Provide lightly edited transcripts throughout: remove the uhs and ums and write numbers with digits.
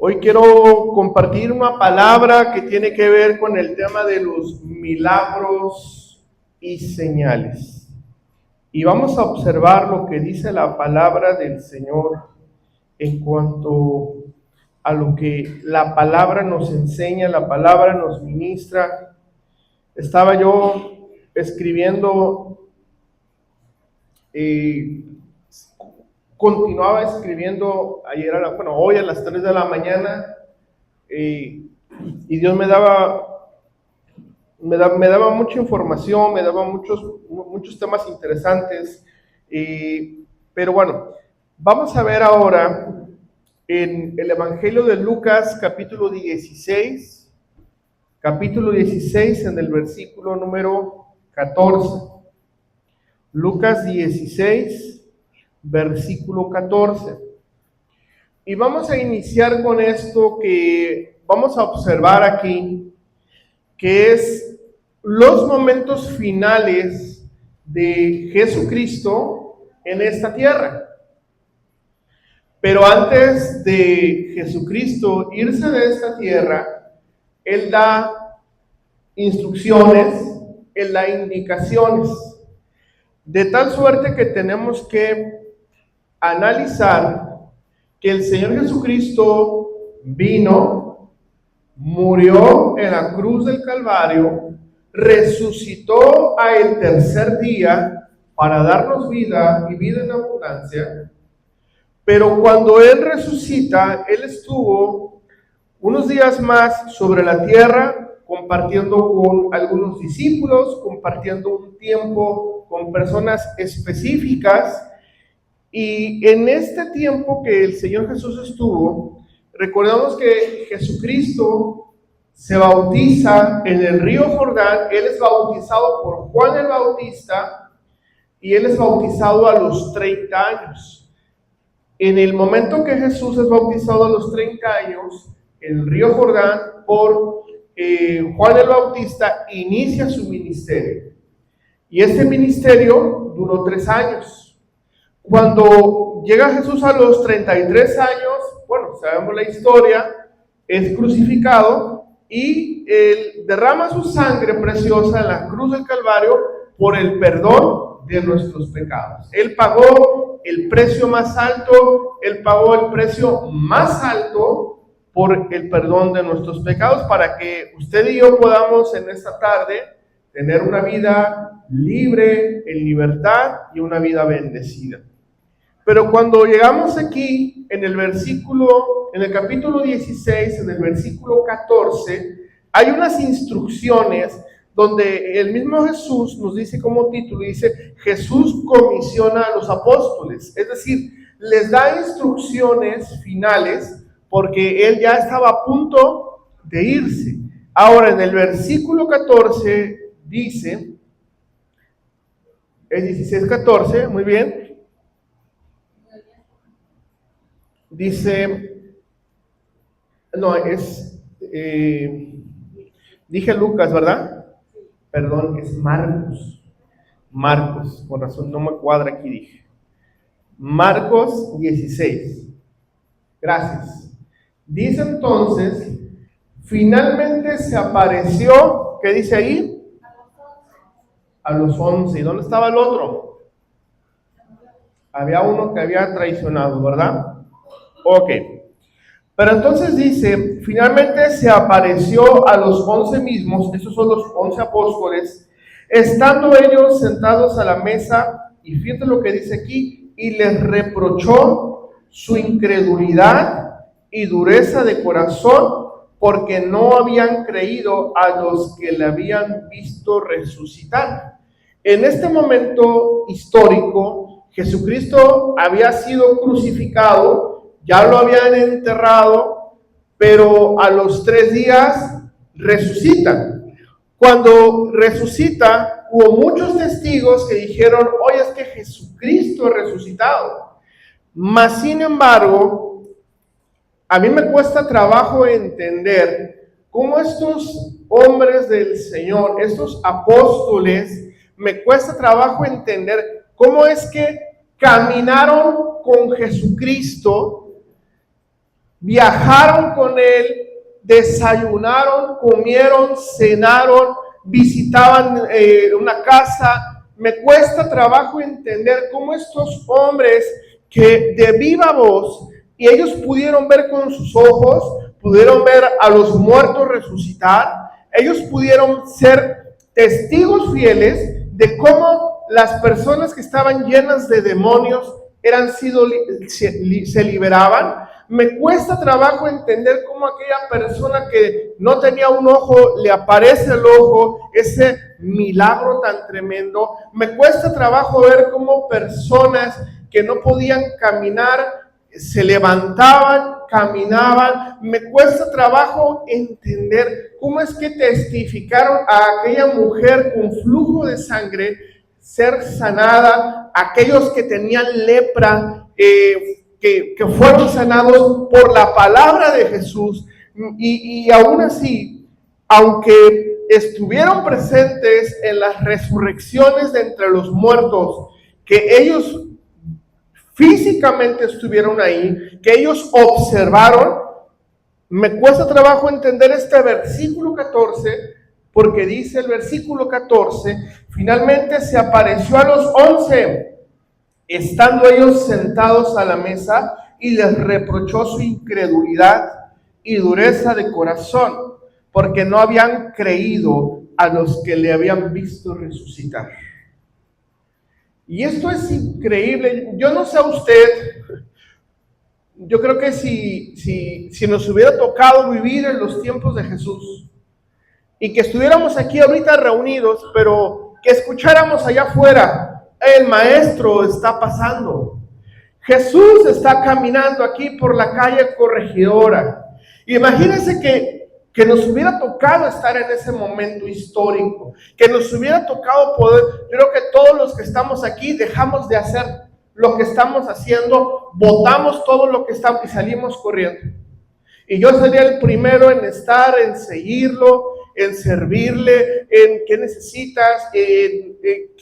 Hoy quiero compartir una palabra que tiene que ver con el tema de los milagros y señales. Y vamos a observar lo que dice la palabra del Señor en cuanto a lo que la palabra nos enseña, la palabra nos ministra. Estaba yo escribiendo, continuaba escribiendo hoy a las 3 de la mañana, y Dios me daba mucha información, me daba muchos temas interesantes, pero bueno, vamos a ver ahora en el Evangelio de Lucas, capítulo 16, en el versículo número 14. Lucas 16, versículo 14. Y vamos a iniciar con esto que vamos a observar aquí, que es los momentos finales de Jesucristo en esta tierra. Pero antes de Jesucristo irse de esta tierra, Él da instrucciones, Él da indicaciones, de tal suerte que tenemos que analizar que el Señor Jesucristo vino, murió en la cruz del Calvario, resucitó al tercer día para darnos vida y vida en abundancia. Pero cuando Él resucita, Él estuvo unos días más sobre la tierra, compartiendo con algunos discípulos, compartiendo un tiempo con personas específicas. Y en este tiempo que el Señor Jesús estuvo, recordamos que Jesucristo se bautiza en el río Jordán. Él es bautizado por Juan el Bautista y Él es bautizado a los 30 años. En el momento que Jesús es bautizado a los 30 años, en el río Jordán, por Juan el Bautista, inicia su ministerio. Y este ministerio duró 3 años. Cuando llega Jesús a los 33 años, bueno, sabemos la historia, es crucificado y Él derrama su sangre preciosa en la cruz del Calvario por el perdón de nuestros pecados. Él pagó el precio más alto, Él pagó el precio más alto por el perdón de nuestros pecados, para que usted y yo podamos en esta tarde tener una vida libre, en libertad y una vida bendecida. Pero cuando llegamos aquí en el capítulo 16, en el versículo 14, hay unas instrucciones donde el mismo Jesús nos dice como título, dice: Jesús comisiona a los apóstoles, es decir, les da instrucciones finales porque Él ya estaba a punto de irse. Ahora en el versículo 14 dice, el 16:14, muy bien, dice, no, dije Lucas, ¿verdad? Perdón, es Marcos, por razón no me cuadra aquí, dije. Marcos 16. Gracias. Dice entonces, finalmente se apareció, ¿qué dice ahí? A los 11. ¿Y dónde estaba el otro? Había uno que había traicionado, ¿verdad? Ok. Pero entonces dice, finalmente se apareció a los 11 mismos, esos son los 11 apóstoles, estando ellos sentados a la mesa, y fíjate lo que dice aquí, y les reprochó su incredulidad y dureza de corazón, porque no habían creído a los que le habían visto resucitar. En este momento histórico, Jesucristo había sido crucificado, ya lo habían enterrado, pero a los 3 días resucita. Cuando resucita, hubo muchos testigos que dijeron: oye, es que Jesucristo es resucitado. Mas, sin embargo, a mí me cuesta trabajo entender cómo estos hombres del Señor, estos apóstoles, me cuesta trabajo entender cómo es que caminaron con Jesucristo viajaron con él, desayunaron, comieron, cenaron, visitaban una casa. Me cuesta trabajo entender cómo estos hombres que de viva voz, y ellos pudieron ver con sus ojos, pudieron ver a los muertos resucitar, ellos pudieron ser testigos fieles de cómo las personas que estaban llenas de demonios se liberaban. Me cuesta trabajo entender cómo aquella persona que no tenía un ojo, le aparece el ojo, ese milagro tan tremendo. Me cuesta trabajo ver cómo personas que no podían caminar, se levantaban, caminaban. Me cuesta trabajo entender cómo es que testificaron a aquella mujer con flujo de sangre ser sanada, aquellos que tenían lepra, que fueron sanados por la palabra de Jesús, y aún así, aunque estuvieron presentes en las resurrecciones de entre los muertos, que ellos físicamente estuvieron ahí, que ellos observaron, me cuesta trabajo entender este versículo 14, porque dice el versículo 14, finalmente se apareció a los 11, estando ellos sentados a la mesa, y les reprochó su incredulidad y dureza de corazón, porque no habían creído a los que le habían visto resucitar. Y esto es increíble. Yo no sé a usted, yo creo que si nos hubiera tocado vivir en los tiempos de Jesús, y que estuviéramos aquí ahorita reunidos, pero que escucháramos allá afuera, el maestro está pasando, Jesús está caminando aquí por la calle Corregidora. Imagínense que nos hubiera tocado estar en ese momento histórico, que nos hubiera tocado poder. Yo creo que todos los que estamos aquí dejamos de hacer lo que estamos haciendo, botamos todo lo que estamos y salimos corriendo. Y yo sería el primero en estar, en seguirlo, en servirle, en qué necesitas, qué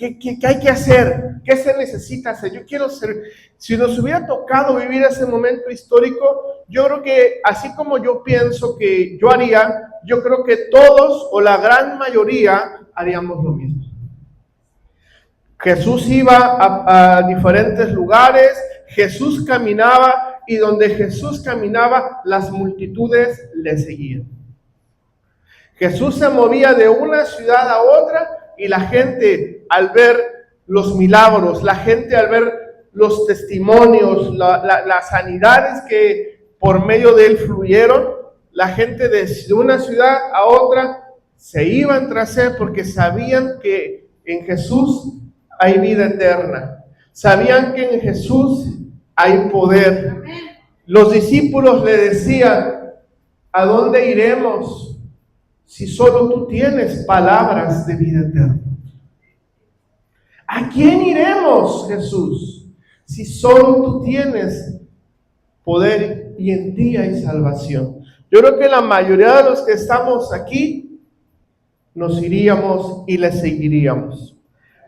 hay que hacer, qué se necesita hacer. Yo quiero ser. Si nos hubiera tocado vivir ese momento histórico, yo creo que así como yo pienso que yo haría, yo creo que todos o la gran mayoría haríamos lo mismo. Jesús iba a diferentes lugares, Jesús caminaba, y donde Jesús caminaba, las multitudes le seguían. Jesús se movía de una ciudad a otra, y la gente al ver los milagros, la gente al ver los testimonios, las sanidades que por medio de él fluyeron, la gente de una ciudad a otra se iban tras él, porque sabían que en Jesús hay vida eterna, sabían que en Jesús hay poder. Los discípulos le decían: ¿a dónde iremos si solo tú tienes palabras de vida eterna? ¿A quién iremos, Jesús, si solo tú tienes poder y en ti hay salvación? Yo creo que la mayoría de los que estamos aquí nos iríamos y le seguiríamos.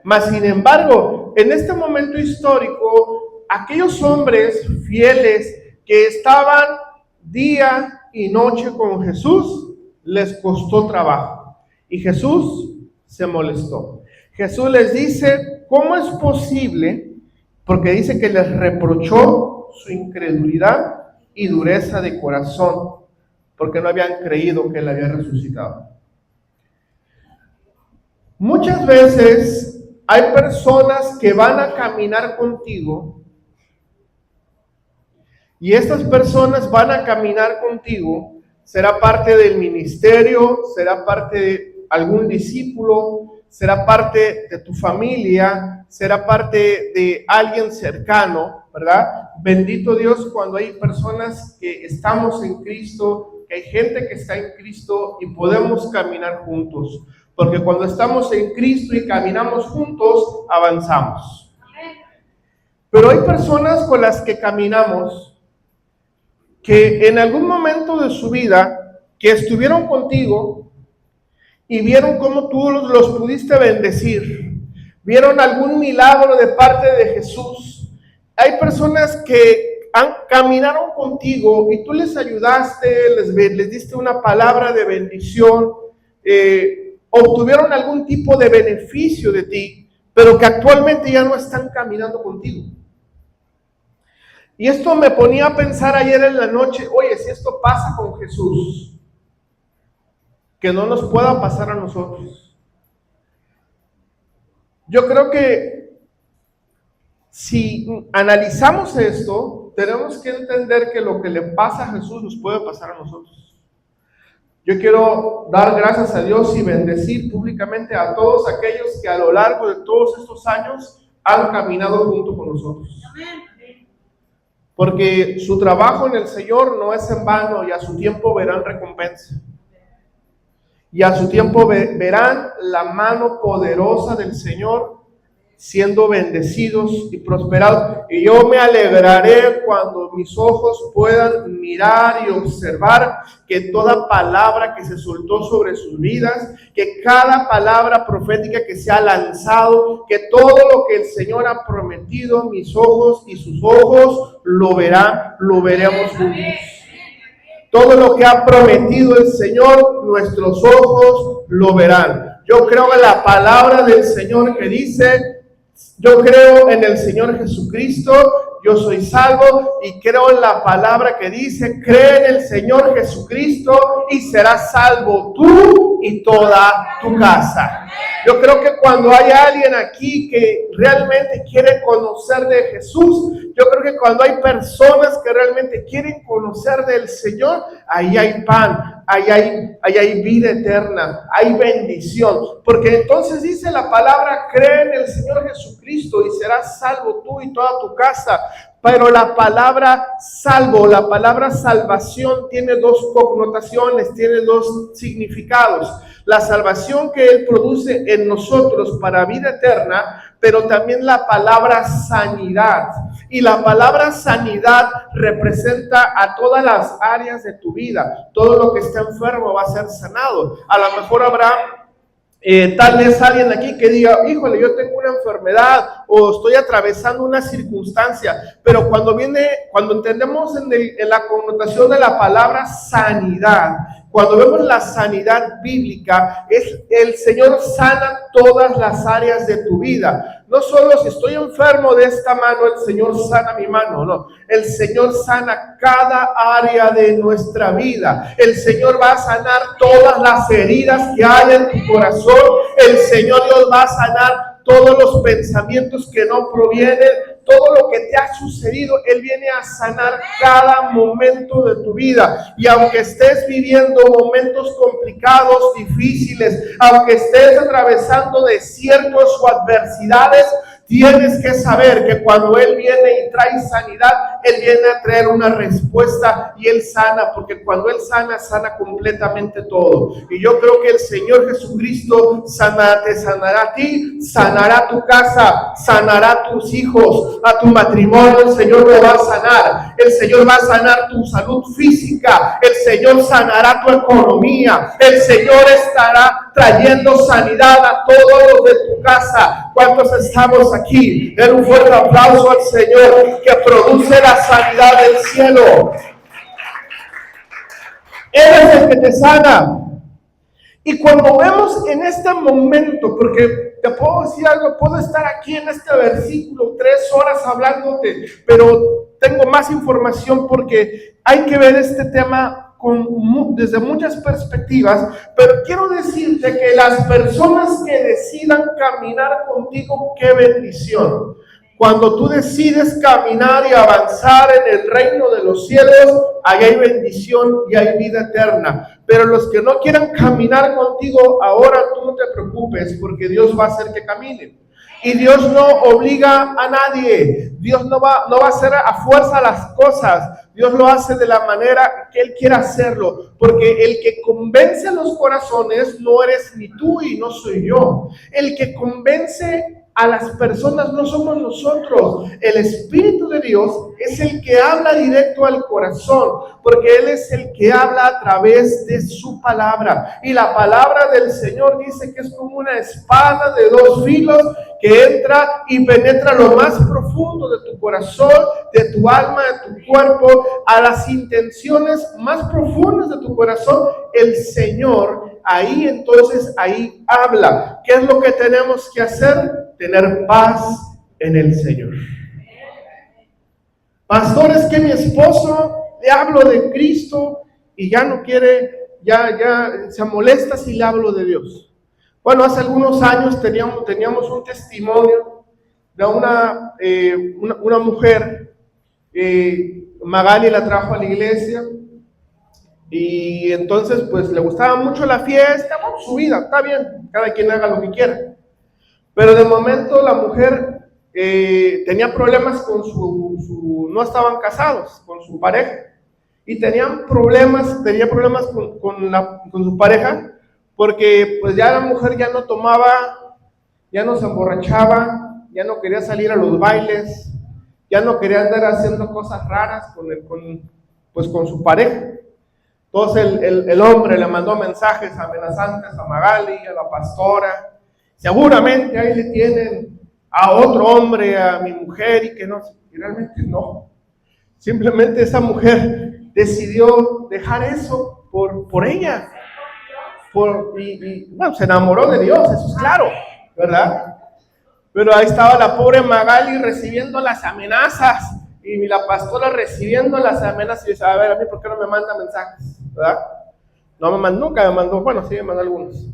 Mas, sin embargo, en este momento histórico, aquellos hombres fieles que estaban día y noche con Jesús, les costó trabajo. Y Jesús se molestó. Jesús les dice: ¿cómo es posible? Porque dice que les reprochó su incredulidad y dureza de corazón, porque no habían creído que él había resucitado. Muchas veces hay personas que van a caminar contigo, y estas personas van a caminar contigo, será parte del ministerio, será parte de algún discípulo, será parte de tu familia, será parte de alguien cercano, ¿verdad? Bendito Dios cuando hay personas que estamos en Cristo, que hay gente que está en Cristo y podemos caminar juntos. Porque cuando estamos en Cristo y caminamos juntos, avanzamos. Pero hay personas con las que caminamos que en algún momento de su vida, que estuvieron contigo y vieron cómo tú los pudiste bendecir, vieron algún milagro de parte de Jesús. Hay personas que caminaron contigo y tú les ayudaste, les diste una palabra de bendición, obtuvieron algún tipo de beneficio de ti, pero que actualmente ya no están caminando contigo. Y esto me ponía a pensar ayer en la noche, oye, si esto pasa con Jesús, que no nos pueda pasar a nosotros. Yo creo que si analizamos esto, tenemos que entender que lo que le pasa a Jesús nos puede pasar a nosotros. Yo quiero dar gracias a Dios y bendecir públicamente a todos aquellos que a lo largo de todos estos años han caminado junto con nosotros. Porque su trabajo en el Señor no es en vano y a su tiempo verán recompensa. Y a su tiempo verán la mano poderosa del Señor siendo bendecidos y prosperados. Y yo me alegraré cuando mis ojos puedan mirar y observar que toda palabra que se soltó sobre sus vidas, que cada palabra profética que se ha lanzado, que todo lo que el Señor ha prometido, mis ojos y sus ojos lo verán, lo veremos juntos. Todo lo que ha prometido el Señor, nuestros ojos lo verán. Yo creo en la palabra del Señor que dice: yo creo en el Señor Jesucristo, yo soy salvo, y creo en la palabra que dice: cree en el Señor Jesucristo y serás salvo tú y toda tu casa. Yo creo que cuando hay alguien aquí que realmente quiere conocer de Jesús, yo creo que cuando hay personas que realmente quieren conocer del Señor, ahí hay pan, ahí hay vida eterna, hay bendición. Porque entonces dice la palabra: cree en el Señor Jesucristo y serás salvo tú y toda tu casa. Pero la palabra salvo, la palabra salvación tiene dos connotaciones, tiene dos significados. La salvación que Él produce en nosotros para vida eterna, pero también la palabra sanidad. Y la palabra sanidad representa a todas las áreas de tu vida. Todo lo que está enfermo va a ser sanado. A lo mejor habrá tal vez alguien aquí que diga: híjole, yo tengo una enfermedad o estoy atravesando una circunstancia, pero cuando entendemos en la connotación de la palabra sanidad, cuando vemos la sanidad bíblica, es el Señor sana todas las áreas de tu vida. No solo si estoy enfermo de esta mano, el Señor sana mi mano, no. El Señor sana cada área de nuestra vida. El Señor va a sanar todas las heridas que hay en tu corazón. El Señor Dios va a sanar todos los pensamientos que no provienen, todo lo que te ha sucedido. Él viene a sanar cada momento de tu vida. Y aunque estés viviendo momentos complicados, difíciles, aunque estés atravesando desiertos o adversidades, tienes que saber que cuando Él viene y trae sanidad, Él viene a traer una respuesta y Él sana, porque cuando Él sana, sana completamente todo. Y yo creo que el Señor Jesucristo te sanará a ti, sanará a tu casa, sanará a tus hijos, a tu matrimonio. El Señor te va a sanar. El Señor va a sanar tu salud física. El Señor sanará tu economía. El Señor estará trayendo sanidad a todos los de tu casa. ¿Cuántos estamos aquí? Den un fuerte aplauso al Señor que produce la sanidad del cielo. Él es el que te sana. Y cuando vemos en este momento, porque te puedo decir algo, puedo estar aquí en este versículo 3 horas hablándote, pero tengo más información porque hay que ver este tema desde muchas perspectivas. Pero quiero decirte que las personas que decidan caminar contigo, qué bendición. Cuando tú decides caminar y avanzar en el reino de los cielos, ahí hay bendición y hay vida eterna. Pero los que no quieran caminar contigo, ahora tú no te preocupes, porque Dios va a hacer que caminen. Y Dios no obliga a nadie. Dios no va a hacer a fuerza las cosas. Dios lo hace de la manera que Él quiera hacerlo. Porque el que convence a los corazones no eres ni tú y no soy yo. El que convence a las personas no somos nosotros. El Espíritu de Dios es el que habla directo al corazón, porque Él es el que habla a través de su palabra. Y la palabra del Señor dice que es como una espada de dos filos que entra y penetra lo más profundo de tu corazón, de tu alma, de tu cuerpo, a las intenciones más profundas de tu corazón. El Señor ahí entonces habla. ¿Qué es lo que tenemos que hacer? Tener paz en el Señor. Pastor, es que mi esposo le hablo de Cristo y ya no quiere, ya se molesta si le hablo de Dios. Bueno, hace algunos años teníamos un testimonio de una mujer, Magali la trajo a la iglesia y entonces pues le gustaba mucho la fiesta, bueno, su vida, está bien, cada quien haga lo que quiera. Pero de momento la mujer tenía problemas con no estaban casados con su pareja y tenía problemas con su pareja porque pues ya la mujer ya no tomaba, ya no se emborrachaba, ya no quería salir a los bailes, ya no quería andar haciendo cosas raras con su pareja. Entonces el hombre le mandó mensajes amenazantes a Magali, a la pastora. Seguramente ahí le tienen a otro hombre, a mi mujer, y que no, y realmente no. Simplemente esa mujer decidió dejar eso por ella. Bueno, se enamoró de Dios, eso es claro, ¿verdad? Pero ahí estaba la pobre Magali recibiendo las amenazas, y la pastora recibiendo las amenazas, y dice, a ver, a mí, ¿por qué no me manda mensajes? ¿Verdad? Nunca me mandó, bueno, sí me mandó algunos.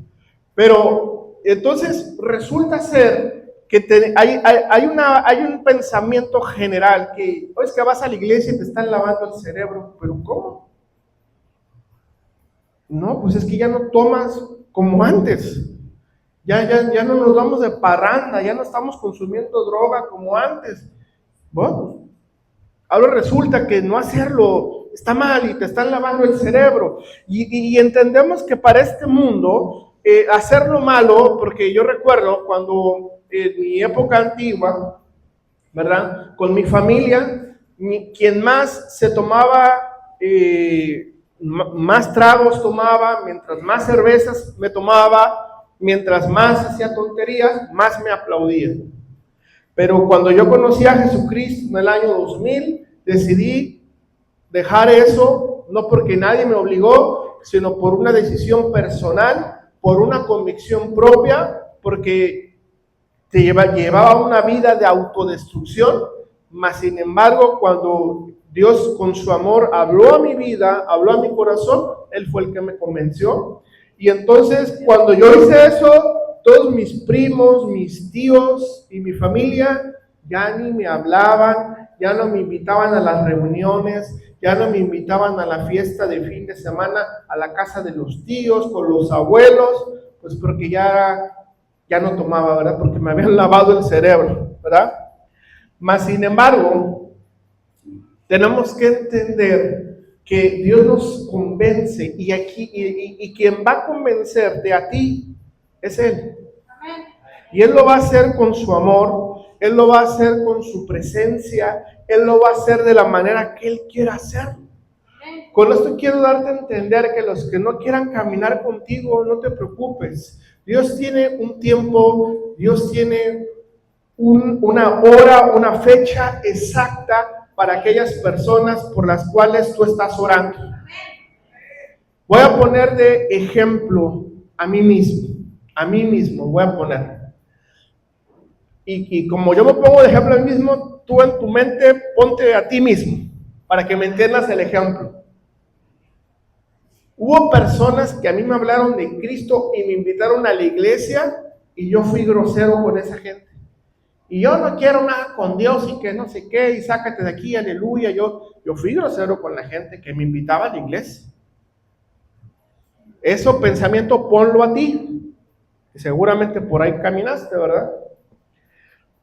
Pero entonces resulta ser que hay un pensamiento general que es que vas a la iglesia y te están lavando el cerebro. ¿Pero cómo? No, pues es que ya no tomas como antes. Ya no nos vamos de parranda, ya no estamos consumiendo droga como antes. Bueno, ahora resulta que no hacerlo está mal y te están lavando el cerebro. Y entendemos que para este mundo, hacerlo malo, porque yo recuerdo cuando en mi época antigua, ¿verdad? Con mi familia, quien más se tomaba, más tragos tomaba, mientras más cervezas me tomaba, mientras más hacía tonterías, más me aplaudían. Pero cuando yo conocí a Jesucristo en el año 2000, decidí dejar eso, no porque nadie me obligó, sino por una decisión personal, por una convicción propia, porque llevaba una vida de autodestrucción, mas sin embargo, cuando Dios con su amor habló a mi vida, habló a mi corazón, Él fue el que me convenció. Y entonces, cuando yo hice eso, todos mis primos, mis tíos y mi familia ya ni me hablaban, ya no me invitaban a las reuniones, ya no me invitaban a la fiesta de fin de semana a la casa de los tíos, con los abuelos, pues porque ya no tomaba, ¿verdad? Porque me habían lavado el cerebro, ¿verdad? Mas sin embargo, tenemos que entender que Dios nos convence y quien va a convencerte a ti es Él. Y Él lo va a hacer con su amor, Él lo va a hacer con su presencia, Él lo va a hacer de la manera que Él quiera hacerlo. Con esto quiero darte a entender que los que no quieran caminar contigo, no te preocupes. Dios tiene un tiempo, Dios tiene una hora, una fecha exacta para aquellas personas por las cuales tú estás orando. Voy a poner de ejemplo a mí mismo voy a poner. Y como yo me pongo de ejemplo a mí mismo, tú en tu mente ponte a ti mismo, para que me entiendas el ejemplo. Hubo personas que a mí me hablaron de Cristo y me invitaron a la iglesia y yo fui grosero con esa gente. Y yo no quiero nada con Dios y que no sé qué, y sácate de aquí, aleluya. Yo fui grosero con la gente que me invitaba a la iglesia. Ese pensamiento ponlo a ti. Seguramente por ahí caminaste, ¿verdad?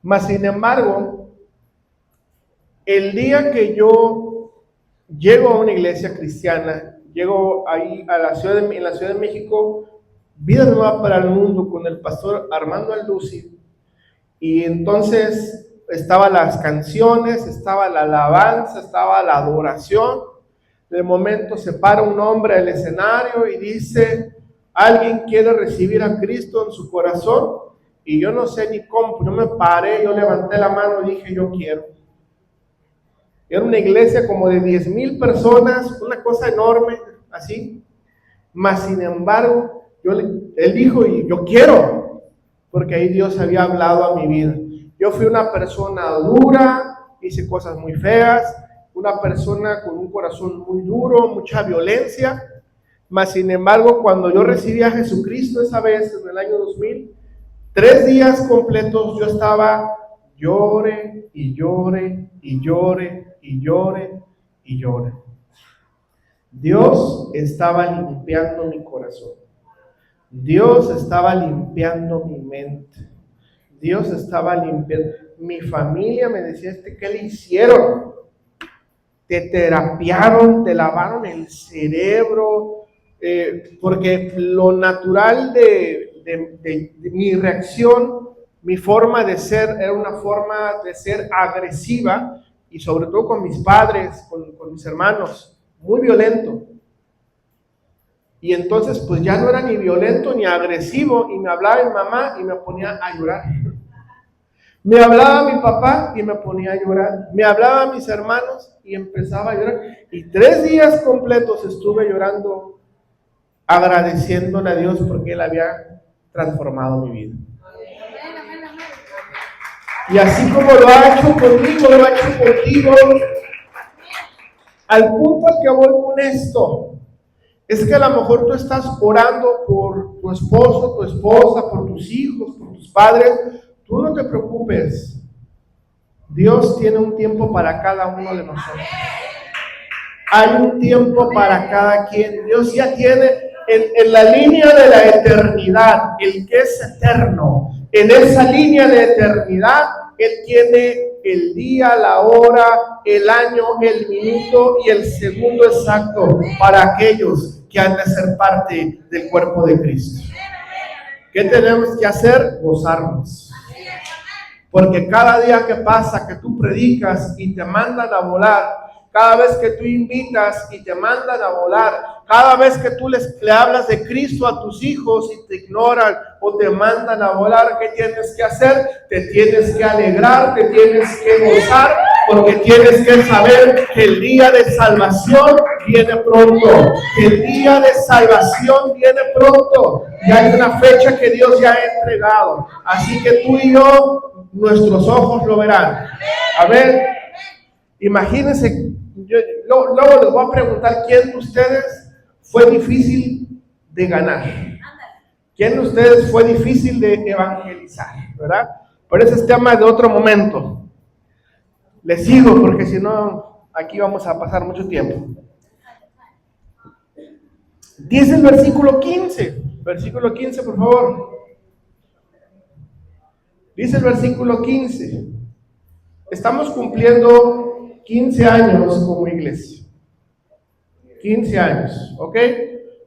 Mas sin embargo, el día que yo llego a una iglesia cristiana, llego ahí en la Ciudad de México, Vida Nueva para el Mundo, con el pastor Armando Alducin, Y entonces estaban las canciones, estaba la alabanza, estaba la adoración. De momento se para un hombre al escenario y dice: ¿alguien quiere recibir a Cristo en su corazón? Y yo no sé ni cómo, yo me paré, yo levanté la mano y dije: yo quiero. Era una iglesia como de 10,000 personas, una cosa enorme, así. Mas sin embargo, él dijo: y yo quiero, porque ahí Dios había hablado a mi vida. Yo fui una persona dura, hice cosas muy feas, una persona con un corazón muy duro, mucha violencia. Mas sin embargo, cuando yo recibí a Jesucristo esa vez, en el año 2000, 3 días completos yo estaba llore y llore y llore y llore y llore. Dios estaba limpiando mi corazón. Dios estaba limpiando mi mente. Dios estaba limpiando. Mi familia me decía: ¿qué le hicieron? Te terapiaron, te lavaron el cerebro, porque lo natural de mi reacción, mi forma de ser, era una forma de ser agresiva, y sobre todo con mis padres, con mis hermanos, muy violento. Y entonces pues ya no era ni violento ni agresivo, y me hablaba mi mamá y me ponía a llorar. Me hablaba mi papá y me ponía a llorar. Me hablaba mis hermanos y empezaba a llorar. Y 3 días completos estuve llorando, agradeciéndole a Dios porque Él había transformado mi vida. Y así como lo ha hecho conmigo, lo ha hecho contigo. Al punto al que voy con esto es que a lo mejor tú estás orando por tu esposo, tu esposa, por tus hijos, por tus padres. Tú no te preocupes. Dios tiene un tiempo para cada uno de nosotros. Hay un tiempo para cada quien. Dios ya tiene en la línea de la eternidad, el que es eterno. En esa línea de eternidad, Él tiene el día, la hora, el año, el minuto y el segundo exacto para aquellos que han de ser parte del cuerpo de Cristo. ¿Qué tenemos que hacer? Gozarnos. Porque cada día que pasa, que tú predicas y te mandan a volar, cada vez que tú invitas y te mandan a volar, cada vez que tú le hablas de Cristo a tus hijos y te ignoran o te mandan a volar, ¿qué tienes que hacer? Te tienes que alegrar, te tienes que gozar, porque tienes que saber que el día de salvación viene pronto. El día de salvación viene pronto. Y hay una fecha que Dios ya ha entregado. Así que tú y yo, nuestros ojos lo verán. A ver, imagínense, luego les voy a preguntar: ¿quién de ustedes fue difícil de ganar? ¿Quién de ustedes fue difícil de evangelizar? ¿Verdad? Pero ese es tema de otro momento. Les sigo porque si no, aquí vamos a pasar mucho tiempo. Dice el versículo 15. Versículo 15, por favor. Dice el versículo 15. Estamos cumpliendo 15 años como iglesia. 15 años, ¿ok?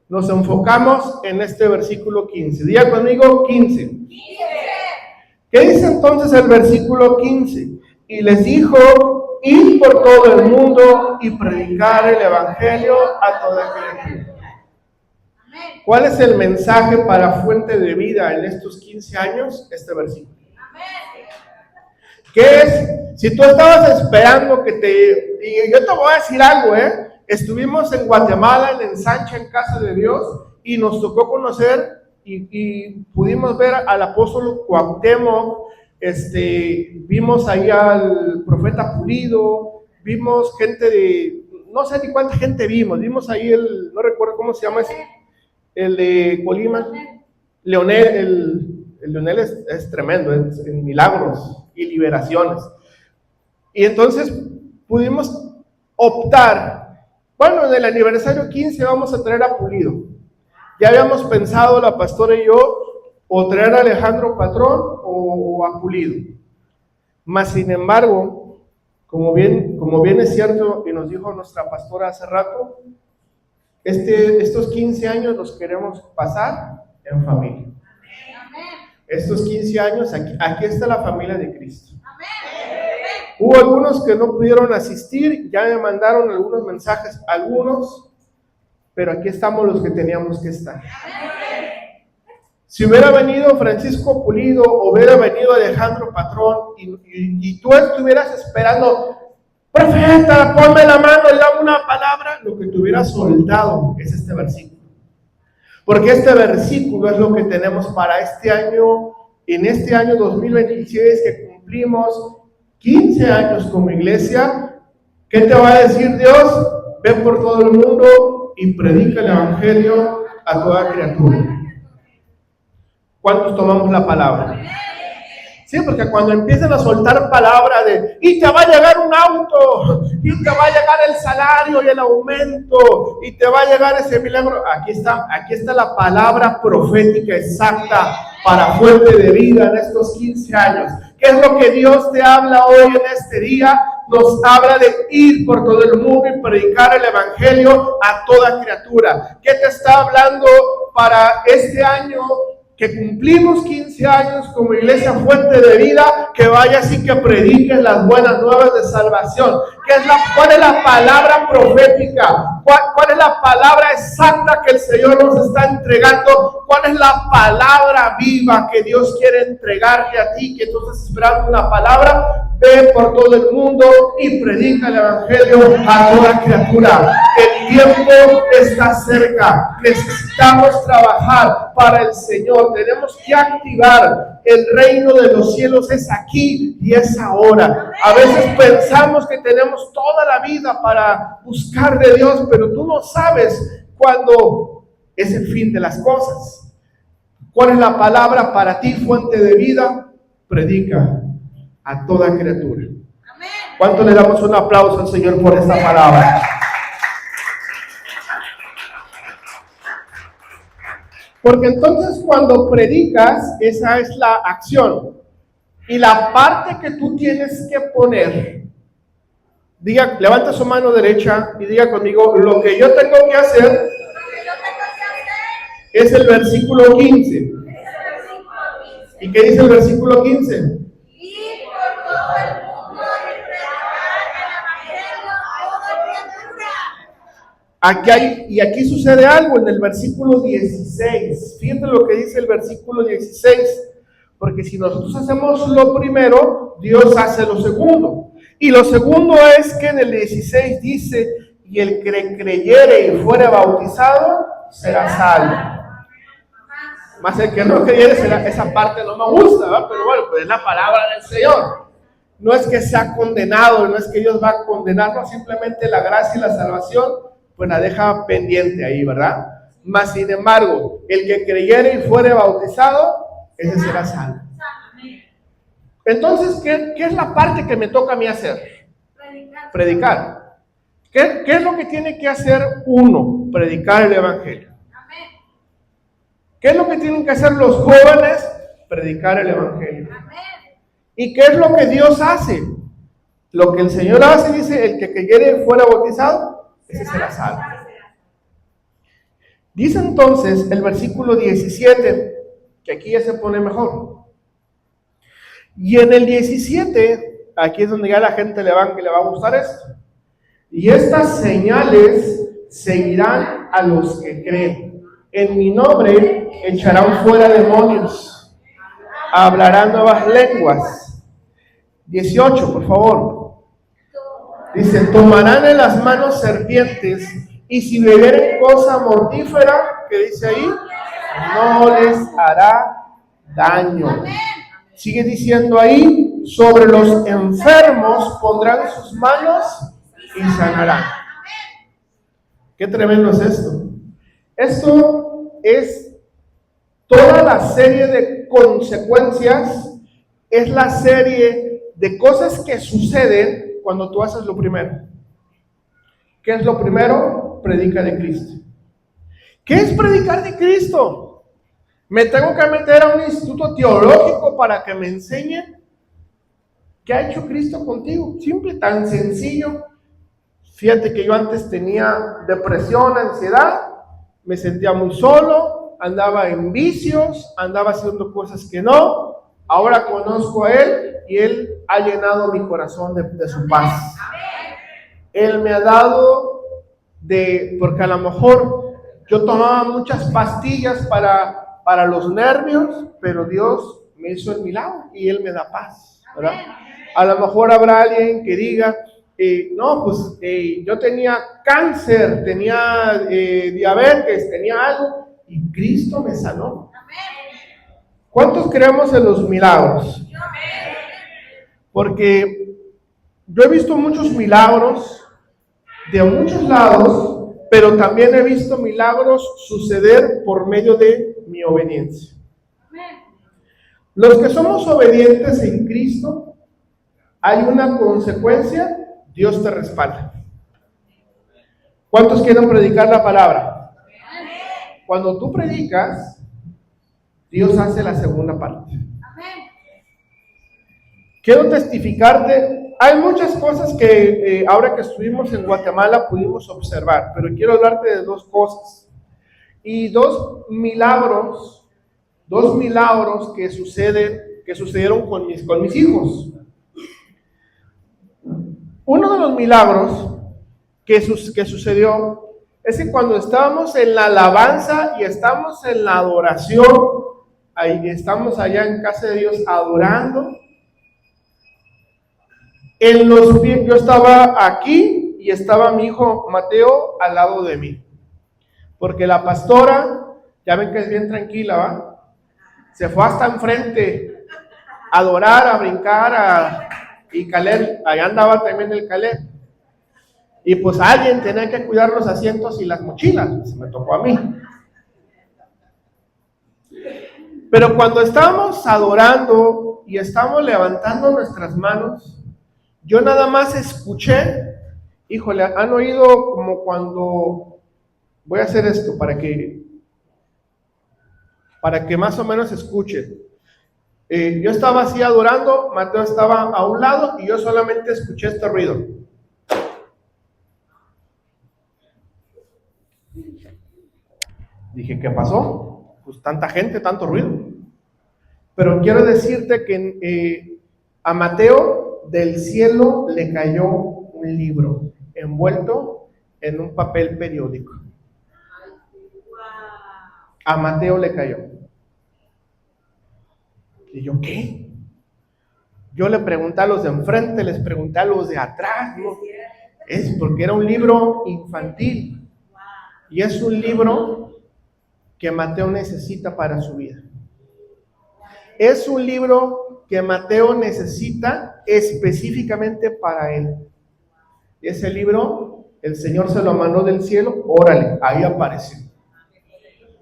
Nos enfocamos en este versículo 15. Diga conmigo: 15. ¿Qué dice entonces el versículo 15? Y les dijo: id por todo el mundo y predicar el evangelio a toda criatura. ¿Cuál es el mensaje para Fuente de Vida en estos 15 años? Este versículo. ¿Qué es? Si tú estabas esperando y yo te voy a decir algo, estuvimos en Guatemala, en Ensanche, en Casa de Dios, y nos tocó conocer y pudimos ver al apóstol Cuauhtémoc, vimos ahí al profeta Pulido, vimos gente no sé ni cuánta gente vimos ahí no recuerdo cómo se llama ese, el de Colima, Leonel, el Leonel es tremendo, en milagros y liberaciones. Y entonces pudimos optar, bueno, en el aniversario 15 vamos a traer a Pulido. Ya habíamos pensado la pastora y yo, o traer a Alejandro Patrón o a Pulido. Mas sin embargo, como bien es cierto y nos dijo nuestra pastora hace rato, estos 15 años los queremos pasar en familia. estos 15 años, aquí está la familia de Cristo. Hubo algunos que no pudieron asistir, ya me mandaron algunos mensajes, algunos, pero aquí estamos los que teníamos que estar. Si hubiera venido Francisco Pulido o hubiera venido Alejandro Patrón y tú estuvieras esperando, profeta, ponme la mano y dame una palabra, lo que te hubiera soltado es este versículo. Porque este versículo es lo que tenemos para este año, en este año 2026 que cumplimos 15 años como iglesia. ¿Qué te va a decir Dios? Ve por todo el mundo y predica el evangelio a toda criatura. ¿Cuántos tomamos la palabra? Sí, porque cuando empiezan a soltar palabra de y te va a llegar un auto, y te va a llegar el salario y el aumento, y te va a llegar ese milagro, aquí está la palabra profética exacta para Fuente de Vida en estos 15 años. ¿Qué es lo que Dios te habla hoy en este día? Nos habla de ir por todo el mundo y predicar el evangelio a toda criatura. ¿Qué te está hablando para este año? Que cumplimos 15 años como iglesia Fuente de Vida, que vayas y que prediques las buenas nuevas de salvación. ¿Cuál es la palabra profética? ¿Cuál es la palabra exacta que el Señor nos está entregando? ¿Cuál es la palabra viva que Dios quiere entregarte a ti? Que tú estás esperando una palabra. Ve por todo el mundo y predica el evangelio a toda criatura. El tiempo está cerca. Necesitamos trabajar para el Señor. Tenemos que activar el reino de los cielos. Es aquí y es ahora. A veces pensamos que tenemos toda la vida para buscar de Dios, pero tú no sabes cuándo es el fin de las cosas. ¿Cuál es la palabra para ti, Fuente de Vida? Predica a toda criatura. Amén. ¿Cuánto le damos un aplauso al Señor por esta palabra? Porque entonces cuando predicas, esa es la acción. Y la parte que tú tienes que poner, diga, levanta su mano derecha y diga conmigo, lo que yo tengo que hacer es el versículo 15. ¿Y qué dice el versículo 15? Aquí sucede algo en el versículo 16. Fíjate lo que dice el versículo 16. Porque si nosotros hacemos lo primero, Dios hace lo segundo. Y lo segundo es que en el 16 dice, y el que creyere y fuere bautizado, será salvo. Más el que no creyere, esa parte no me gusta, ¿verdad? Pero bueno, pues es la palabra del Señor. No es que sea condenado, no es que Dios va a condenarlo, simplemente la gracia y la salvación pues la deja pendiente ahí, ¿verdad? Mas sin embargo, el que creyere y fuere bautizado, ese será salvo. Entonces, ¿qué es la parte que me toca a mí hacer? Predicar. ¿Qué es lo que tiene que hacer uno? Predicar el evangelio. ¿Qué es lo que tienen que hacer los jóvenes? Predicar el evangelio. ¿Y qué es lo que Dios hace? Lo que el Señor hace, dice, el que creyere y fuera bautizado, ese será salvo. Dice entonces el versículo 17, que aquí ya se pone mejor. Y en el 17, aquí es donde ya la gente le va a gustar esto. Y estas señales seguirán a los que creen. En mi nombre echarán fuera demonios, hablarán nuevas lenguas. 18, por favor. Dice, tomarán en las manos serpientes, y si bebieren cosa mortífera, que dice ahí, no les hará daño. Sigue diciendo ahí, sobre los enfermos pondrán sus manos y sanarán. Qué tremendo es esto. Esto es toda la serie de consecuencias, es la serie de cosas que suceden cuando tú haces lo primero. ¿Qué es lo primero? Predica de Cristo. ¿Qué es predicar de Cristo? ¿Me tengo que meter a un instituto teológico para que me enseñen qué ha hecho Cristo contigo? Simple, tan sencillo. Fíjate que yo antes tenía depresión, ansiedad, me sentía muy solo, andaba en vicios, andaba haciendo cosas que no. Ahora conozco a Él y Él ha llenado mi corazón de su paz. Él me ha dado porque a lo mejor yo tomaba muchas pastillas para los nervios, pero Dios me hizo el milagro y Él me da paz, ¿verdad? A lo mejor habrá alguien que diga, no, pues yo tenía cáncer, tenía diabetes, tenía algo, y Cristo me sanó. ¿Cuántos creemos en los milagros? Porque yo he visto muchos milagros de muchos lados, pero también he visto milagros suceder por medio de mi obediencia. Los que somos obedientes en Cristo, hay una consecuencia, Dios te respalda. ¿Cuántos quieren predicar la palabra? Cuando tú predicas, Dios hace la segunda parte. Quiero testificarte, hay muchas cosas que ahora que estuvimos en Guatemala pudimos observar, pero quiero hablarte de dos cosas. Y dos milagros que sucedieron con mis hijos. Uno de los milagros que sucedió es que cuando estábamos en la alabanza y estamos en la adoración, estamos allá en casa de Dios adorando, yo estaba aquí y estaba mi hijo Mateo al lado de mí, porque la pastora, ya ven que es bien tranquila, ¿va? Se fue hasta enfrente a adorar, a brincar, y Caleb, allá andaba también el Caleb. Y pues alguien tenía que cuidar los asientos y las mochilas, me tocó a mí. Pero cuando estábamos adorando y estábamos levantando nuestras manos, yo nada más escuché, híjole, han oído como cuando, voy a hacer esto para que más o menos escuchen. Yo estaba así adorando, Mateo estaba a un lado y yo solamente escuché este ruido. Dije, ¿qué pasó? Pues tanta gente, tanto ruido. Pero quiero decirte que a Mateo del cielo le cayó un libro envuelto en un papel periódico. A Mateo le cayó. Y yo, ¿qué? Yo le pregunté a los de enfrente, les pregunté a los de atrás, ¿no? Es porque era un libro infantil. Y es un libro que Mateo necesita para su vida. Es un libro que Mateo necesita específicamente para él. Y ese libro, el Señor se lo mandó del cielo, órale, ahí apareció.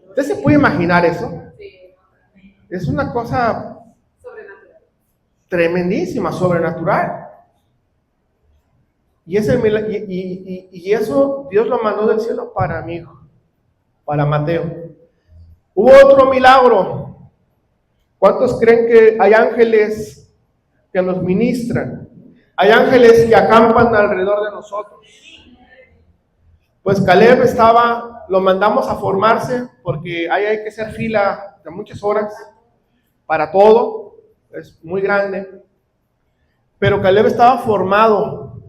¿Usted se puede imaginar eso? Es una cosa tremendísima, sobrenatural. Y eso Dios lo mandó del cielo para mi hijo, para Mateo. Hubo otro milagro. ¿Cuántos creen que hay ángeles que nos ministran? Hay ángeles que acampan alrededor de nosotros. Pues Caleb lo mandamos a formarse porque ahí hay que hacer fila de muchas horas para todo, es muy grande. Pero Caleb estaba formado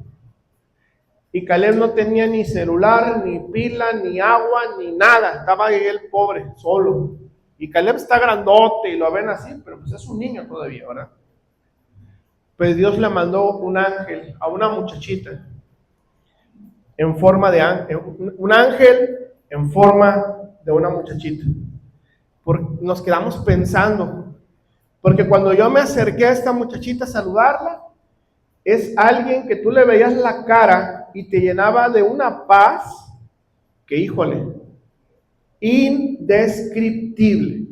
y Caleb no tenía ni celular, ni pila, ni agua, ni nada. Estaba ahí el pobre, solo. Y Caleb está grandote y lo ven así, pero pues es un niño todavía, ¿verdad? Pues Dios le mandó un ángel a una muchachita en forma de ángel, un ángel en forma de una muchachita. Nos quedamos pensando, porque cuando yo me acerqué a esta muchachita a saludarla, es alguien que tú le veías la cara y te llenaba de una paz que, híjole, indescriptible.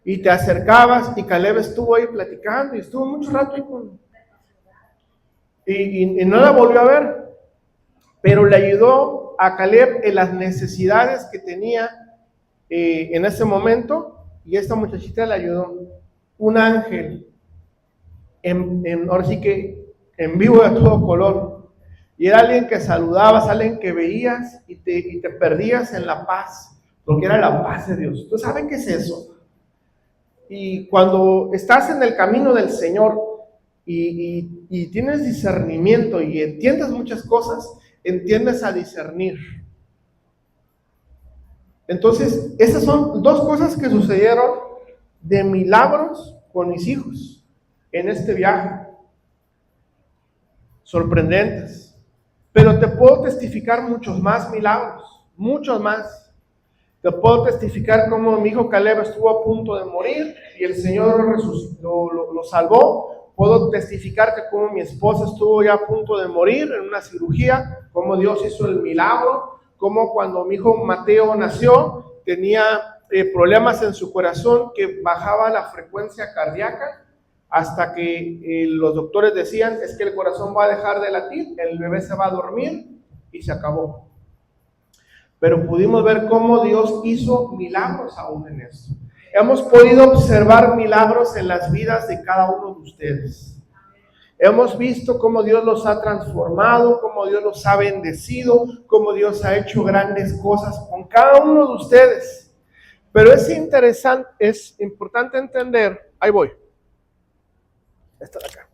Y te acercabas y Caleb estuvo ahí platicando y estuvo mucho rato ahí y no la volvió a ver, pero le ayudó a Caleb en las necesidades que tenía en ese momento, y esta muchachita le ayudó. Un ángel, ahora sí que en vivo de todo color, y era alguien que saludabas, alguien que veías y te perdías en la paz, porque era la paz de Dios. ¿Tú sabes qué es eso? Y cuando estás en el camino del Señor y tienes discernimiento y entiendes muchas cosas, entiendes a discernir. Entonces, esas son dos cosas que sucedieron de milagros con mis hijos en este viaje. Sorprendentes. Pero te puedo testificar muchos más milagros, muchos más. Te puedo testificar cómo mi hijo Caleb estuvo a punto de morir y el Señor lo salvó. Puedo testificar que como mi esposa estuvo ya a punto de morir en una cirugía, cómo Dios hizo el milagro, cómo cuando mi hijo Mateo nació tenía problemas en su corazón que bajaba la frecuencia cardíaca hasta que los doctores decían es que el corazón va a dejar de latir, el bebé se va a dormir y se acabó. Pero pudimos ver cómo Dios hizo milagros aún en esto. Hemos podido observar milagros en las vidas de cada uno de ustedes. Hemos visto cómo Dios los ha transformado, cómo Dios los ha bendecido, cómo Dios ha hecho grandes cosas con cada uno de ustedes. Pero es interesante, es importante entender, ahí voy, esta de acá.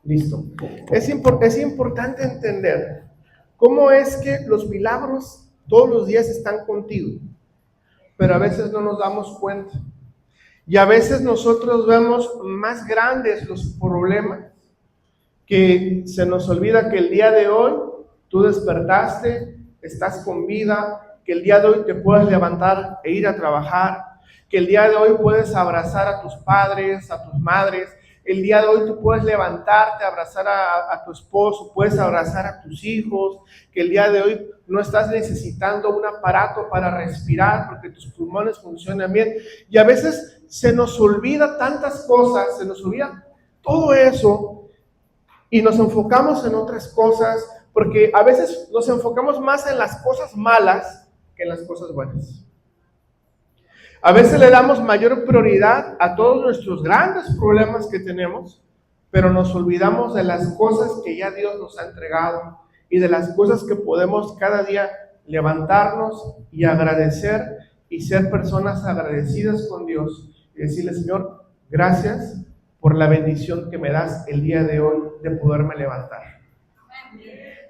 Listo. Es importante entender cómo es que los milagros todos los días están contigo, pero a veces no nos damos cuenta. Y a veces nosotros vemos más grandes los problemas, que se nos olvida que el día de hoy tú despertaste, estás con vida, que el día de hoy te puedes levantar e ir a trabajar, que el día de hoy puedes abrazar a tus padres, a tus madres, el día de hoy tú puedes levantarte, abrazar a tu esposo, puedes abrazar a tus hijos, que el día de hoy no estás necesitando un aparato para respirar porque tus pulmones funcionan bien. Y a veces se nos olvida tantas cosas, se nos olvida todo eso y nos enfocamos en otras cosas porque a veces nos enfocamos más en las cosas malas que en las cosas buenas. A veces le damos mayor prioridad a todos nuestros grandes problemas que tenemos, pero nos olvidamos de las cosas que ya Dios nos ha entregado y de las cosas que podemos cada día levantarnos y agradecer y ser personas agradecidas con Dios y decirle, Señor, gracias por la bendición que me das el día de hoy de poderme levantar.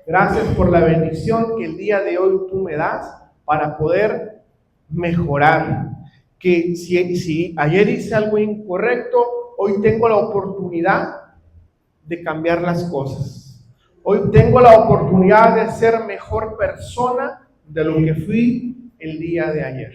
Gracias por la bendición que el día de hoy tú me das para poder mejorar. Que si ayer hice algo incorrecto, hoy tengo la oportunidad de cambiar las cosas. Hoy tengo la oportunidad de ser mejor persona de lo que fui el día de ayer.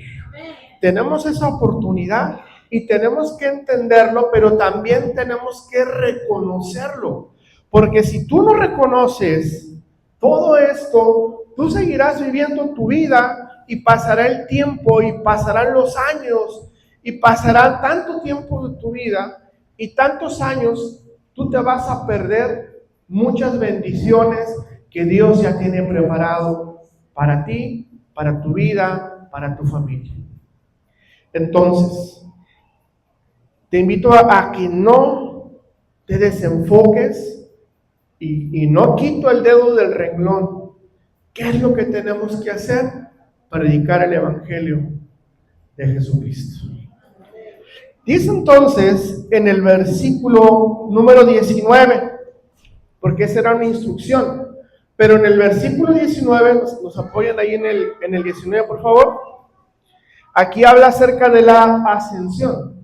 Tenemos esa oportunidad y tenemos que entenderlo, pero también tenemos que reconocerlo. Porque si tú no reconoces todo esto, tú seguirás viviendo tu vida y pasará el tiempo y pasarán los años y pasará tanto tiempo de tu vida y tantos años, tú te vas a perder muchas bendiciones que Dios ya tiene preparado para ti, para tu vida, para tu familia. Entonces, te invito a que no te desenfoques y no quito el dedo del renglón. ¿Qué es lo que tenemos que hacer? Predicar el Evangelio de Jesucristo. Dice entonces en el versículo número 19, porque esa era una instrucción, pero en el versículo 19, nos apoyan ahí en el 19 por favor, aquí habla acerca de la ascensión.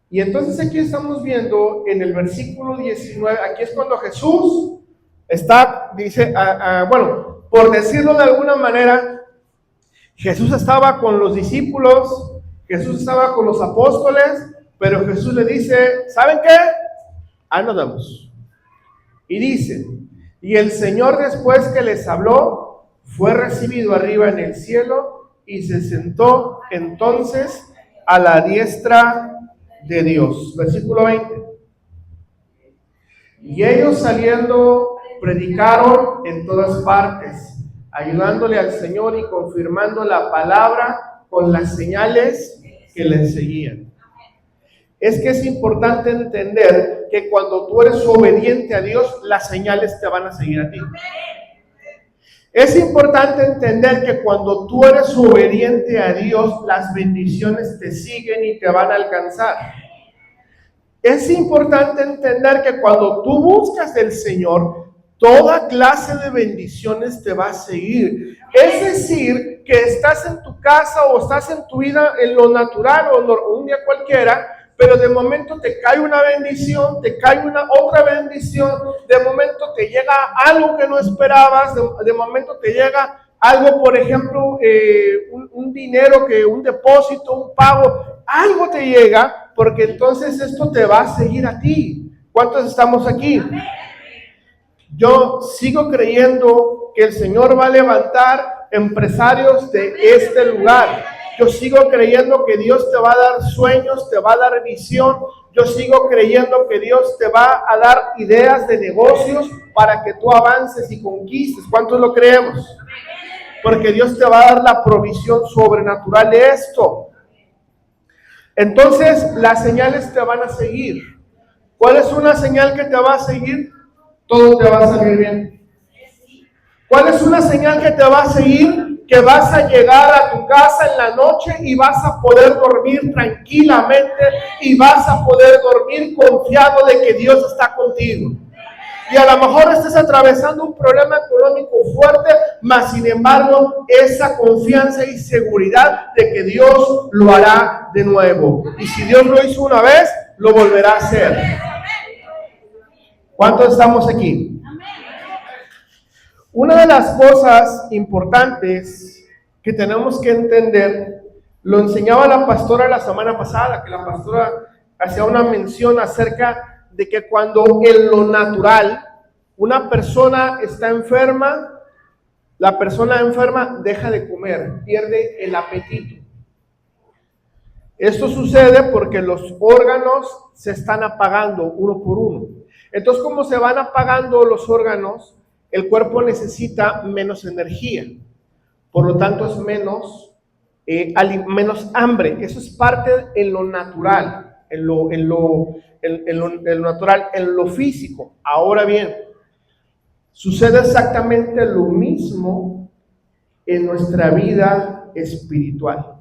Y entonces aquí estamos viendo en el versículo 19, aquí es cuando Jesús está, dice, bueno, por decirlo de alguna manera, Jesús estaba con los discípulos, Jesús estaba con los apóstoles, pero Jesús le dice, ¿saben qué? Ahí nos vemos. Y dice, y el Señor después que les habló, fue recibido arriba en el cielo y se sentó entonces a la diestra de Dios. Versículo 20. Y ellos saliendo predicaron en todas partes, ayudándole al Señor y confirmando la palabra con las señales que le seguían. es que es importante entender que cuando tú eres obediente a Dios, las señales te van a seguir a ti. Es importante entender que cuando tú eres obediente a Dios, las bendiciones te siguen y te van a alcanzar. Es importante entender que cuando tú buscas del Señor, toda clase de bendiciones te va a seguir. Es decir, que estás en tu casa o estás en tu vida en lo natural o un día cualquiera, pero de momento te cae una bendición, te cae una otra bendición, de momento te llega algo que no esperabas, de momento te llega algo, por ejemplo, un dinero, un depósito, un pago, algo te llega, porque entonces esto te va a seguir a ti. ¿Cuántos estamos aquí? Yo sigo creyendo que el Señor va a levantar empresarios de este lugar. Yo sigo creyendo que Dios te va a dar sueños, te va a dar visión. Yo sigo creyendo que Dios te va a dar ideas de negocios para que tú avances y conquistes. ¿Cuántos lo creemos? Porque Dios te va a dar la provisión sobrenatural de esto. Entonces, las señales te van a seguir. ¿Cuál es una señal que te va a seguir? Todo te va a salir bien. ¿Cuál es una señal que te va a seguir? Que vas a llegar a tu casa en la noche y vas a poder dormir tranquilamente y vas a poder dormir confiado de que Dios está contigo. Y a lo mejor estés atravesando un problema económico fuerte, mas sin embargo, esa confianza y seguridad de que Dios lo hará de nuevo. Y si Dios lo hizo una vez, lo volverá a hacer. ¿Cuántos estamos aquí? Una de las cosas importantes que tenemos que entender, lo enseñaba la pastora la semana pasada, que la pastora hacía una mención acerca de que cuando en lo natural una persona está enferma, la persona enferma deja de comer, pierde el apetito. Esto sucede porque los órganos se están apagando uno por uno. Entonces, como se van apagando los órganos, el cuerpo necesita menos energía. Por lo tanto, es menos hambre. Eso es parte en lo natural, en lo natural, en lo físico. Ahora bien, sucede exactamente lo mismo en nuestra vida espiritual.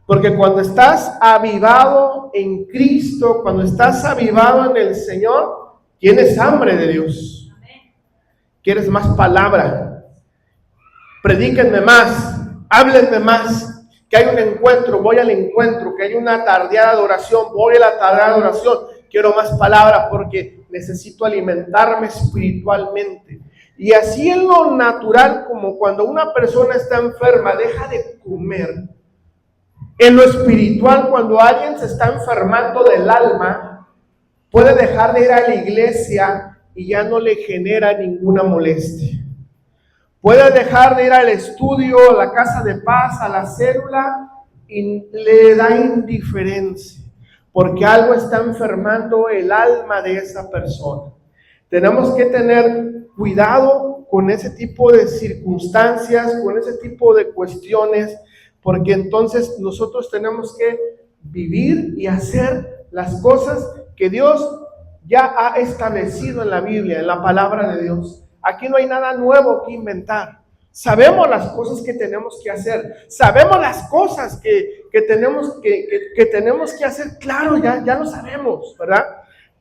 Porque cuando estás avivado en Cristo, cuando estás avivado en el Señor, tienes hambre de Dios. Quieres más palabra. Predíquenme más, háblenme más. Que hay un encuentro, voy al encuentro. Que hay una tardeada de oración, voy a la tardeada de oración. Quiero más palabra porque necesito alimentarme espiritualmente. Y así en lo natural, como cuando una persona está enferma, deja de comer. En lo espiritual, cuando alguien se está enfermando del alma, puede dejar de ir a la iglesia y ya no le genera ninguna molestia. Puede dejar de ir al estudio, a la casa de paz, a la célula y le da indiferencia, porque algo está enfermando el alma de esa persona. Tenemos que tener cuidado con ese tipo de circunstancias, con ese tipo de cuestiones, porque entonces nosotros tenemos que vivir y hacer las cosas que Dios ya ha establecido en la Biblia, en la palabra de Dios. Aquí no hay nada nuevo que inventar. Sabemos las cosas que tenemos que hacer. Sabemos las cosas que tenemos que hacer. Claro, ya lo sabemos, ¿verdad?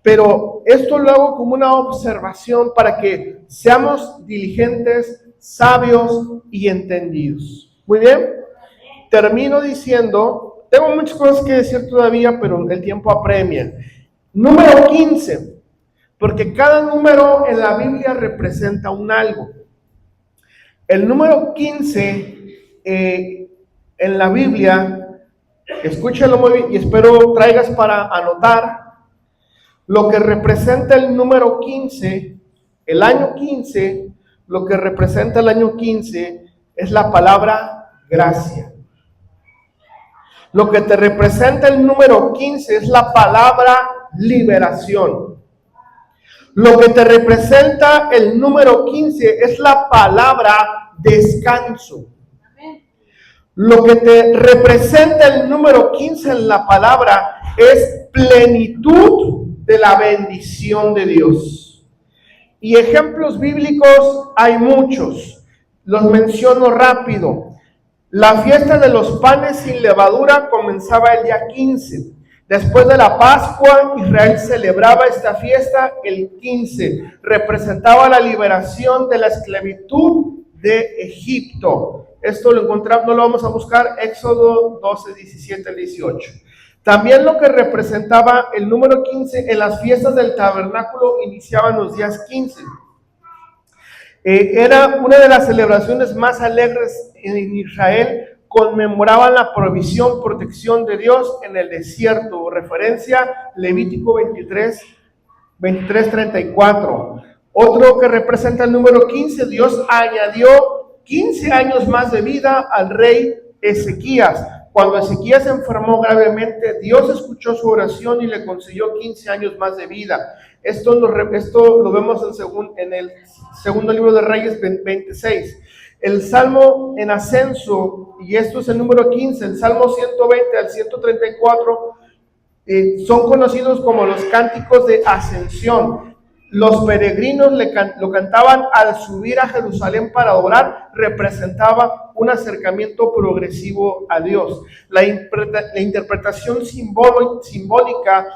Pero esto lo hago como una observación para que seamos diligentes, sabios y entendidos. Muy bien. Termino diciendo, tengo muchas cosas que decir todavía, pero el tiempo apremia. Número 15, porque cada número en la Biblia representa un algo. El número 15 en la Biblia, escúchalo muy bien y espero traigas para anotar, lo que representa el número 15, el año 15, lo que representa el año 15 es la palabra gracia. Lo que te representa el número 15 es la palabra liberación. Lo que te representa el número 15 es la palabra descanso. Lo que te representa el número 15 en la palabra es plenitud de la bendición de Dios. Y ejemplos bíblicos hay muchos. Los menciono rápido. La fiesta de los panes sin levadura comenzaba el día 15. Después de la Pascua, Israel celebraba esta fiesta el 15. Representaba la liberación de la esclavitud de Egipto. Esto lo encontramos, no lo vamos a buscar, Éxodo 12, 17 al 18. También lo que representaba el número 15 en las fiestas del tabernáculo iniciaban los días 15. Era una de las celebraciones más alegres en Israel. Conmemoraban la provisión, protección de Dios en el desierto. Referencia Levítico 23, 34. Otro que representa el número 15, Dios añadió 15 años más de vida al rey Ezequías. Cuando Ezequías se enfermó gravemente, Dios escuchó su oración y le concedió 15 años más de vida. Esto lo vemos en el segundo libro de Reyes 26. El Salmo en ascenso, y esto es el número 15, el Salmo 120 al 134, son conocidos como los cánticos de ascensión. Los peregrinos lo cantaban al subir a Jerusalén para orar. Representaba un acercamiento progresivo a Dios. La interpretación simbólica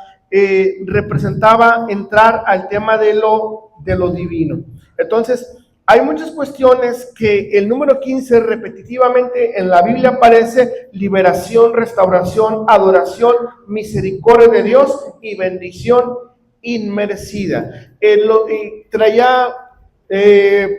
representaba entrar al tema de lo divino. Entonces, hay muchas cuestiones que el número 15 repetitivamente en la Biblia aparece: liberación, restauración, adoración, misericordia de Dios y bendición inmerecida.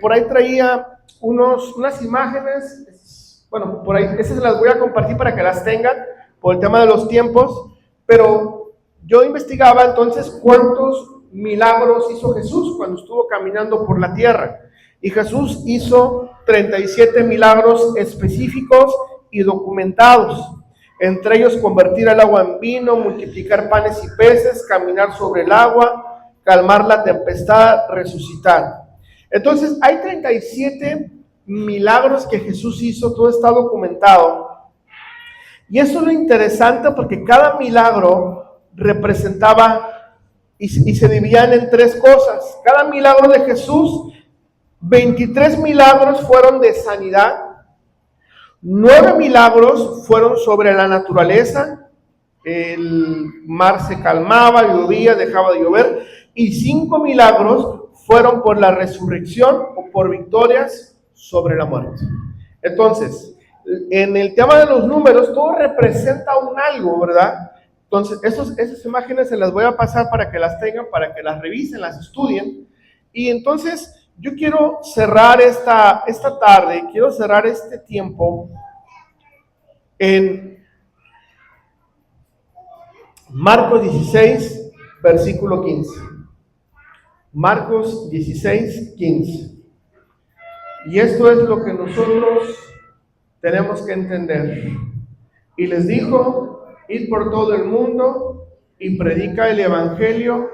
Por ahí traía unas imágenes, bueno, por ahí, esas se las voy a compartir para que las tengan por el tema de los tiempos, pero yo investigaba entonces cuántos milagros hizo Jesús cuando estuvo caminando por la tierra, y Jesús hizo 37 milagros específicos y documentados. Entre ellos, convertir el agua en vino, multiplicar panes y peces, caminar sobre el agua, calmar la tempestad, resucitar. Entonces, hay 37 milagros que Jesús hizo, todo está documentado. Y eso es lo interesante, porque cada milagro representaba y se dividían en tres cosas. Cada milagro de Jesús, 23 milagros fueron de sanidad. 9 milagros fueron sobre la naturaleza, el mar se calmaba, llovía, dejaba de llover, y 5 milagros fueron por la resurrección o por victorias sobre la muerte. Entonces, en el tema de los números, todo representa un algo, ¿verdad? Entonces, esas imágenes se las voy a pasar para que las tengan, para que las revisen, las estudien. Y entonces, yo quiero cerrar esta tarde, quiero cerrar este tiempo en Marcos 16, versículo 15. Marcos 16, 15. Y esto es lo que nosotros tenemos que entender. Y les dijo: id por todo el mundo y predica el evangelio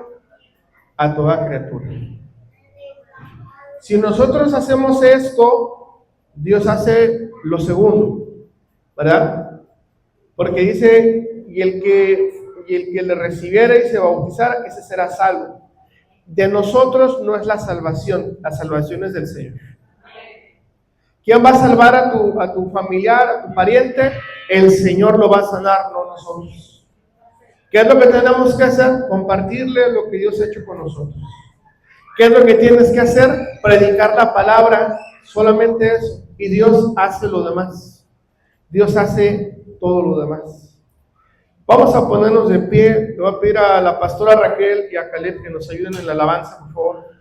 a toda criatura. Si nosotros hacemos esto, Dios hace lo segundo, ¿verdad? Porque dice: y el que le recibiera y se bautizara, ese será salvo. De nosotros no es la salvación es del Señor. ¿Quién va a salvar a tu familiar, a tu pariente? El Señor lo va a sanar, no nosotros. ¿Qué es lo que tenemos que hacer? Compartirle lo que Dios ha hecho con nosotros. ¿Qué es lo que tienes que hacer? Predicar la palabra, solamente eso. Y Dios hace lo demás. Dios hace todo lo demás. Vamos a ponernos de pie. Le voy a pedir a la pastora Raquel y a Caleb que nos ayuden en la alabanza, por favor.